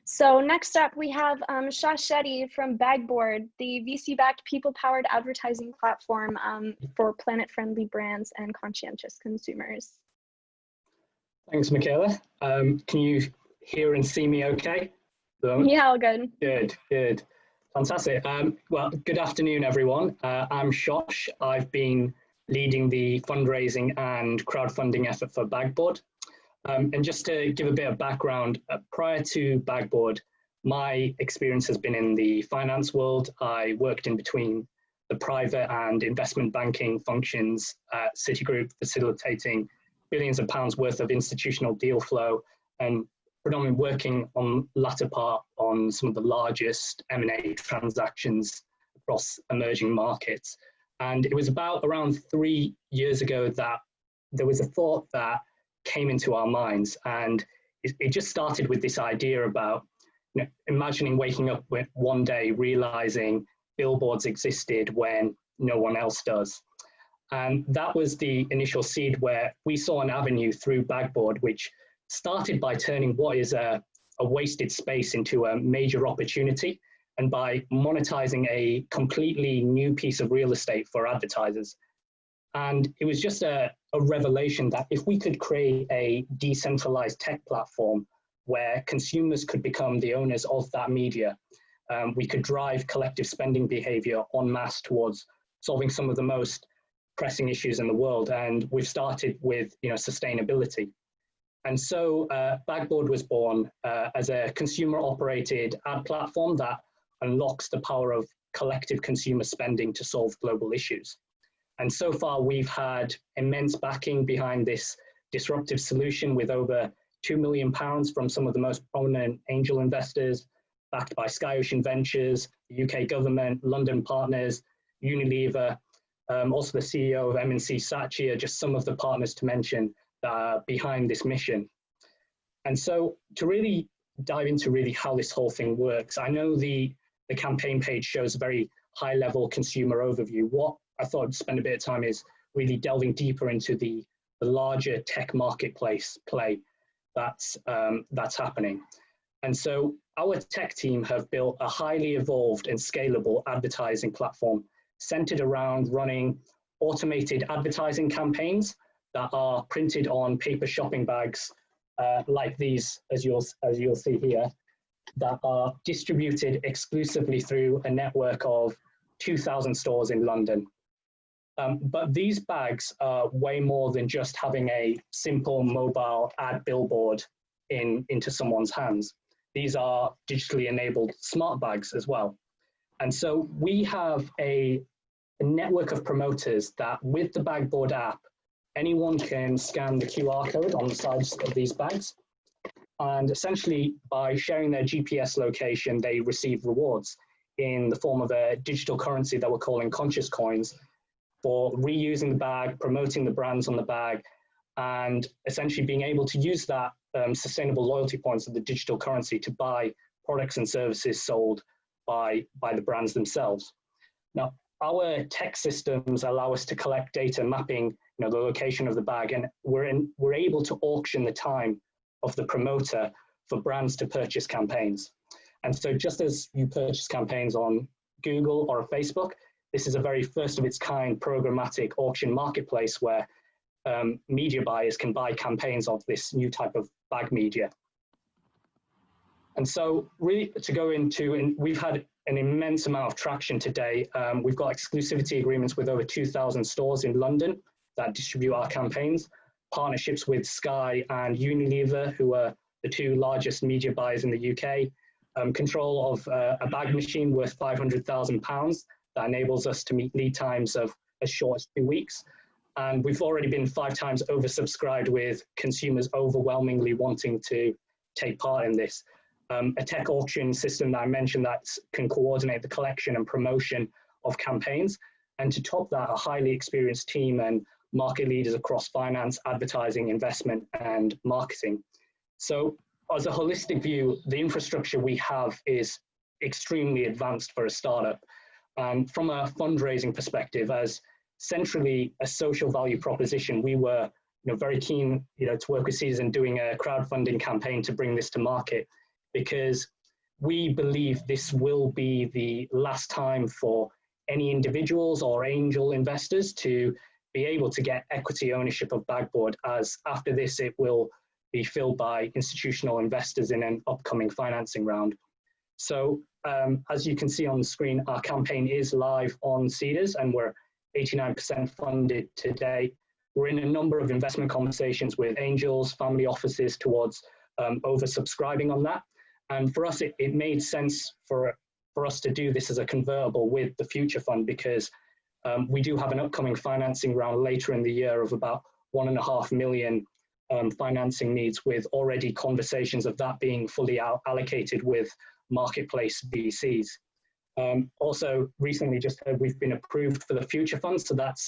So next up, we have Shah Shetty from Bagboard, the VC-backed people-powered advertising platform for planet-friendly brands and conscientious consumers. Thanks, Michaela. Can you hear and see me okay? Yeah, all good. Good. Fantastic. Well, good afternoon, everyone. I'm Shosh. I've been leading the fundraising and crowdfunding effort for Bagboard. And just to give a bit of background, prior to Bagboard, my experience has been in the finance world. I worked in between the private and investment banking functions at Citigroup, facilitating billions of pounds worth of institutional deal flow, and predominantly working on latter part on some of the largest M&A transactions across emerging markets. And it was about around 3 years ago that there was a thought that came into our minds, and it just started with this idea about imagining waking up one day realizing billboards existed when no one else does. And that was the initial seed where we saw an avenue through Bagboard, which started by turning what is a wasted space into a major opportunity, and by monetizing a completely new piece of real estate for advertisers. And it was just a revelation that if we could create a decentralized tech platform where consumers could become the owners of that media, we could drive collective spending behavior en masse towards solving some of the most pressing issues in the world. And we've started with sustainability. And so Bagboard was born as a consumer-operated ad platform that unlocks the power of collective consumer spending to solve global issues. And so far, we've had immense backing behind this disruptive solution, with over £2 million from some of the most prominent angel investors, backed by Sky Ocean Ventures, the UK government, London partners, Unilever, also the CEO of M&C Saatchi, just some of the partners to mention that are behind this mission. And so to really dive into really how this whole thing works, I know the campaign page shows a very high-level consumer overview. What I thought I'd spend a bit of time is really delving deeper into the larger tech marketplace play that's happening. And so our tech team have built a highly evolved and scalable advertising platform centered around running automated advertising campaigns that are printed on paper shopping bags like these, as you'll see here, that are distributed exclusively through a network of 2,000 stores in London. But these bags are way more than just having a simple mobile ad billboard into someone's hands. These are digitally enabled smart bags as well. And so we have a network of promoters that with the Bagboard app, anyone can scan the QR code on the sides of these bags. And essentially by sharing their GPS location, they receive rewards in the form of a digital currency that we're calling conscious coins, for reusing the bag, promoting the brands on the bag, and essentially being able to use that sustainable loyalty points of the digital currency to buy products and services sold by the brands themselves. Now, our tech systems allow us to collect data mapping the location of the bag, and we're able to auction the time of the promoter for brands to purchase campaigns. And so just as you purchase campaigns on Google or Facebook, this is a very first of its kind programmatic auction marketplace where media buyers can buy campaigns of this new type of bag media. And so really to go into, and we've had an immense amount of traction today. We've got exclusivity agreements with over 2,000 stores in London that distribute our campaigns, partnerships with Sky and Unilever, who are the two largest media buyers in the UK, control of a bag machine worth £500,000 that enables us to meet lead times of as short as 2 weeks. And we've already been 5 times oversubscribed, with consumers overwhelmingly wanting to take part in this. A tech auction system that I mentioned that can coordinate the collection and promotion of campaigns. And to top that, a highly experienced team and market leaders across finance, advertising, investment, and marketing. So as a holistic view, the infrastructure we have is extremely advanced for a startup. From a fundraising perspective, as centrally a social value proposition, we were very keen to work with Caesar in doing a crowdfunding campaign to bring this to market, because we believe this will be the last time for any individuals or angel investors to be able to get equity ownership of Bagboard, as after this it will be filled by institutional investors in an upcoming financing round. So as you can see on the screen, our campaign is live on Seedrs and we're 89% funded today. We're in a number of investment conversations with angels, family offices towards oversubscribing on that. And for us, it made sense for us to do this as a convertible with the Future Fund, because we do have an upcoming financing round later in the year of about $1.5 million financing needs, with already conversations of that being fully allocated with marketplace VCs. Also, recently just heard we've been approved for the Future Fund, so that's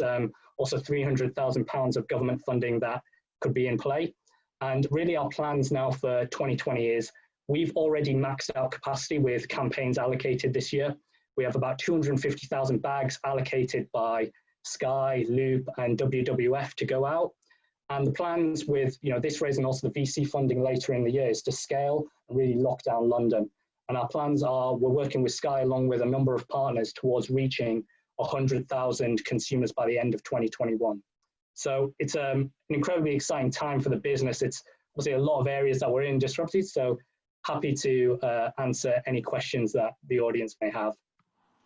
also £300,000 of government funding that could be in play. And really our plans now for 2020 is we've already maxed out capacity with campaigns allocated this year. We have about 250,000 bags allocated by Sky, Loop, and WWF to go out. And the plans with this raise and also the VC funding later in the year is to scale and really lock down London. And our plans are, we're working with Sky along with a number of partners towards reaching 100,000 consumers by the end of 2021. So it's an incredibly exciting time for the business. It's obviously a lot of areas that we're in disrupted, so happy to answer any questions that the audience may have.